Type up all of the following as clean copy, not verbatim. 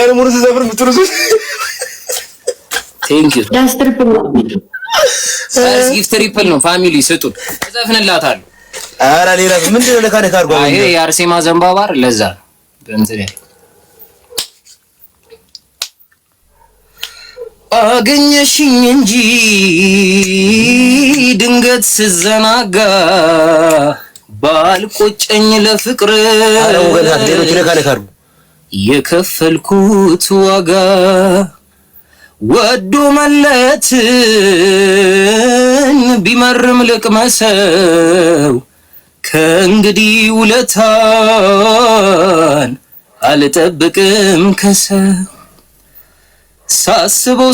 ቀን ሙሉ ዘፈን ምትሩስ ቴንክ ዩ ዳንስ ትሪፕል ነው ጊፍት ትሪፕል ነው ፋሚሊ ስጡን እዘፍንላታለሁ ኧረ ሌላ ምንድነው ለካደ ካርጓ አይ የአርሴማ ዘንባባር ለዛ በእንትን አገኘሽኝ እንጂ ድንገት ስዘናጋ ባልቆጨኝ ለፍቅር አረው ገና ሌሎች ለካደ ካርጉ የከፈልኩት ዋጋ ወዶ መለትን ቢመርም ልቅመሰው ከእንግዲህ ውለታን አልጠብቅም ከሰው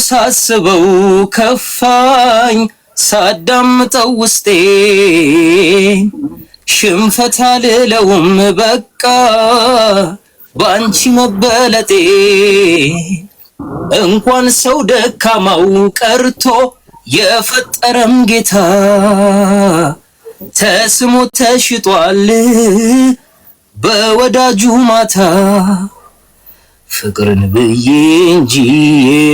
ሳስበው ከፋኝ ሳዳምጠው ውስጤ ሽንፈት አልለውም በቃ ባንቺ መበለጤ እንኳን ሰው ደካማው ቀርቶ የፈጠረም ጌታ ተስሞ ተሽጧል በወዳጁ ማታ ፍቅርን ብዬ እንጂ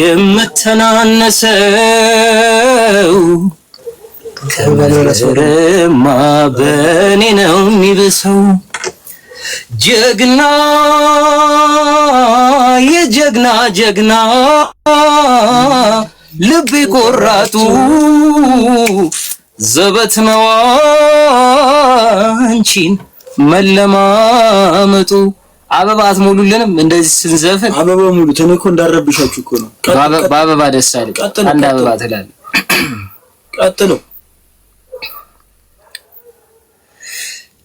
የምተናነሰው ከመረማ በኔ ነው የሚብሰው ጀግና የጀግና ጀግና ልቤ ቆራጡ ዘበት ነው አንቺን መለማመጡ አበባት ሙሉልንም እንደዚህ ስንዘፍን አበባ ሙሉ ተነኮ እንዳረብሻችሁ እኮ ነው በአበባ ደስ አይደል አንድ አበባ ትላለህ ቀጥሎ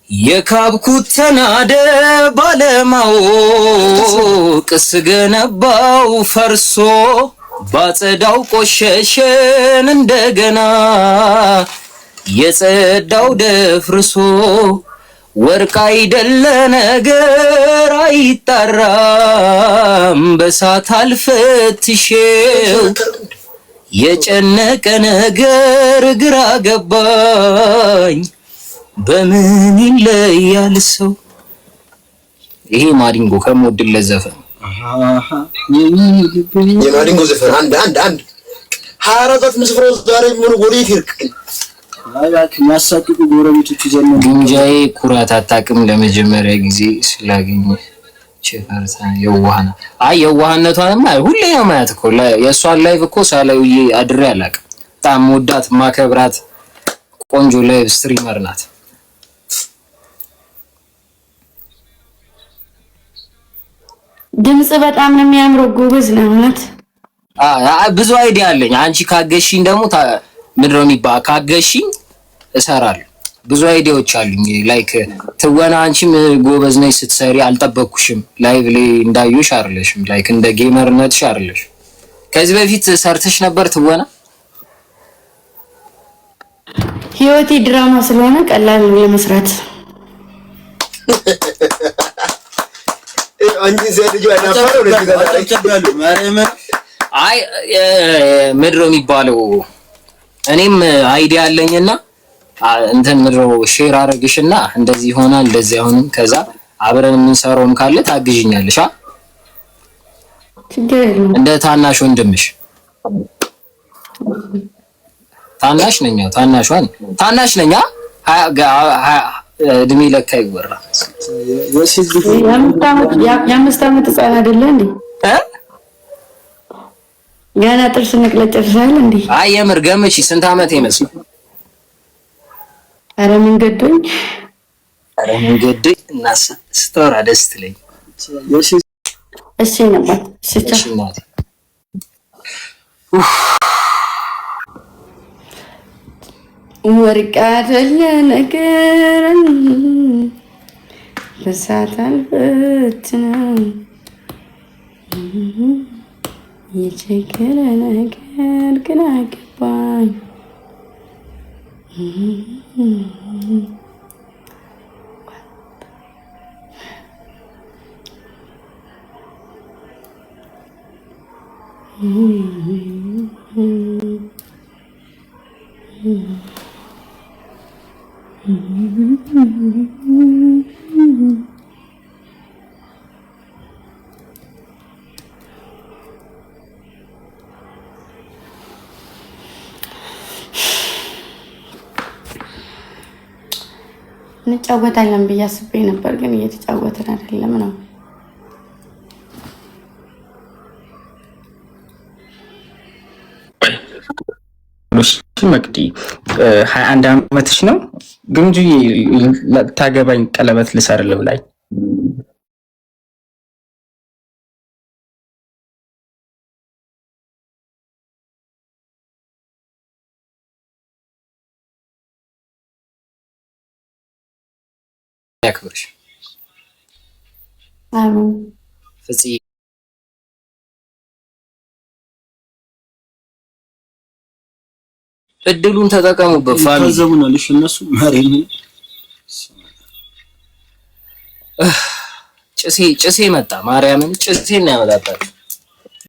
የካብኩት ተናደ ባለማወቅ ስገነባው ፈርሶ ባጸዳው ቆሸሸን እንደገና የጸዳው ደፍርሶ ወርቅ አይደለ ነገር አይጣራም በሳት አልፈትሼው የጨነቀ ነገር ግራ ገባኝ በምን ይለያል ሰው ይሄ ማዲንጎ ከሞድለት ዘፈን የማዲንጎ ዘፈን አንድ ሐራታት መስፍረው ዛሬ ምን ወዴት ይርቅ አላክ ማሳቂቁ ጎረቤቶች ይዘን ጉንጃዬ ኩራት አታውቅም ለመጀመሪያ ጊዜ ስላገኘ ቸፈርታ የዋህና የዋህነቷንማ ሁሌ ነው ማለት እኮ የሷን ላይቭ እኮ ሳላውዬ አድሬ አላውቅም በጣም ወዳት ማከብራት ቆንጆ ላይቭ ስትሪመር ናት ድምጽ በጣም ነው የሚያምረው ጎበዝ ነው ማለት ብዙ አይዲያ አለኝ አንቺ ካገሽኝ ደግሞ ምንድነው የሚባል ካገሽኝ እሰራለሁ ብዙ አይዲያዎች አሉኝ ላይክ ትወና አንቺም ጎበዝ ነሽ ስትሰሪ አልጠበቅኩሽም ላይቭ ላይ እንዳዩሽ አይደለሽም ላይክ እንደ ጌመርነትሽ አይደለሽ ከዚህ በፊት ሰርተሽ ነበር ትወና ህይወቴ ድራማ ስለሆነ ቀላል ነው ለመስራት አንቺ ዘልጁ አይናፈረው ለዚህ ጋር ተቀበሉ ማርያም አይ ምድሮ የሚባለው እኔም አይዲያ አለኝና እንትን ምድሮ ሼር አረግሽና እንደዚህ ሆናል እንደዚህ አሁን ከዛ አብረን የምንሰራውም ካለ ታግዥኛለሽ ችግር የለም እንደ ታናሽ ወንድምሽ ታናሽ ነኝ ታናሽ ነኝ እድሜ ለካ ይወራ የአምስት ዓመት ህፃን አይደለ እንዴ ገና ጥርስ ነቅለጨርሻል እንዴ አይ የምር ገምቺ ስንት ዓመት ይመስል ኧረ መንገዶኝ እና ስቶራ ደስ ትለኝ እሺ ነበር እሺ እናቴ ወርቅ አይደለ ነገርን በሳት አልፈትነው የቸገረ ነገር ግን አገባኝ እንጫወታለን ብዬ አስቤ ነበር፣ ግን እየተጫወትን አይደለም ነው። መቅዲ 21 ዓመትሽ ነው ግን ታገባኝ ቀለበት ልሰርልም ላይ ያክብርሽ። አሜን። ፍፄ እድሉን ተጠቀሙበት። ፋሚሊ ታዘቡናልሽ እነሱ ማሪም ጭሴ መጣ። ማርያምን ጭሴ ነው ያመጣጣል።